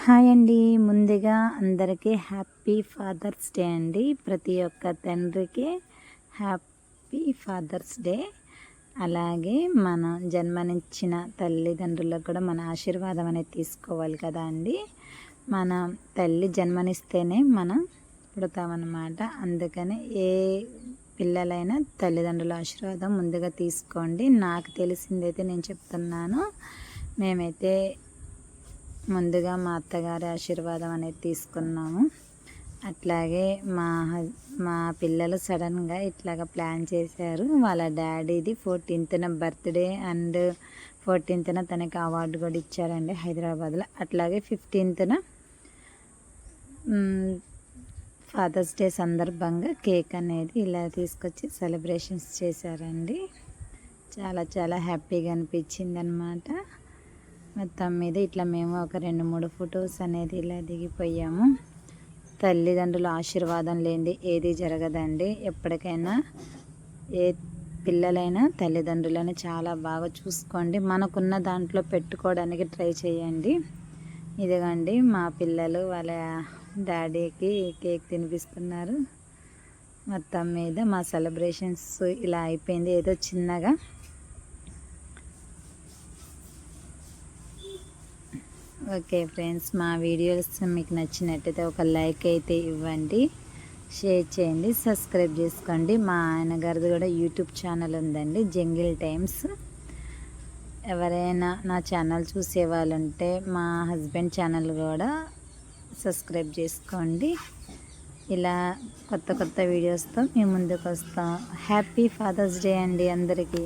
Hi అండి. ముందుగా అందరికీ హ్యాపీ ఫాదర్స్ డే అండి. ప్రతి ఒక్క తండ్రికి హ్యాపీ ఫాదర్స్ డే. అలాగే మన జన్మనిచ్చిన తల్లిదండ్రులకు కూడా మన ఆశీర్వాదం అనేది తీసుకోవాలి కదా అండి. మన తల్లి జన్మనిస్తేనే మనం పుడతామన్నమాట. అందుకని ఏ పిల్లలైనా తల్లిదండ్రుల ఆశీర్వాదం ముందుగా తీసుకోండి. నాకు తెలిసిందైతే నేను చెప్తున్నాను. మేమైతే ముందుగా మా అత్తగారి ఆశీర్వాదం అనేది తీసుకున్నాము. అట్లాగే మా పిల్లలు సడన్గా ఇట్లాగ ప్లాన్ చేశారు. వాళ్ళ డాడీది 14th బర్త్డే అండ్ 14th తనకి అవార్డు కూడా ఇచ్చారండి హైదరాబాద్లో. అట్లాగే 15th ఫాదర్స్ డే సందర్భంగా కేక్ అనేది ఇలా తీసుకొచ్చి సెలబ్రేషన్స్ చేశారండి. చాలా చాలా హ్యాపీగా అనిపించింది అన్నమాట. మొత్తం మీద ఇట్లా మేము ఒక 2-3 ఫొటోస్ అనేది ఇలా దిగిపోయాము. తల్లిదండ్రుల ఆశీర్వాదం లేనిది ఏది జరగదండి. ఎప్పటికైనా ఏ పిల్లలైనా తల్లిదండ్రులను చాలా బాగా చూసుకోండి. మనకున్న దాంట్లో పెట్టుకోవడానికి ట్రై చేయండి. ఇదిగోండి మా పిల్లలు వాళ్ళ డాడీకి కేక్ తినిపిస్తున్నారు. మొత్తం మీద మా సెలబ్రేషన్స్ ఇలా అయిపోయింది. ఏదో చిన్నగా. ఓకే ఫ్రెండ్స్, మా వీడియోస్ మీకు నచ్చినట్టయితే ఒక లైక్ అయితే ఇవ్వండి, షేర్ చేయండి, సబ్స్క్రైబ్ చేసుకోండి. మా ఆయన గారిది కూడా యూట్యూబ్ ఛానల్ ఉందండి, జంగిల్ టైమ్స్. ఎవరైనా నా ఛానల్ చూసే వాళ్ళు ఉంటే మా హస్బెండ్ ఛానల్ కూడా సబ్స్క్రైబ్ చేసుకోండి. ఇలా కొత్త కొత్త వీడియోస్తో మేము ముందుకు వస్తాం. హ్యాపీ ఫాదర్స్ డే అండి అందరికీ.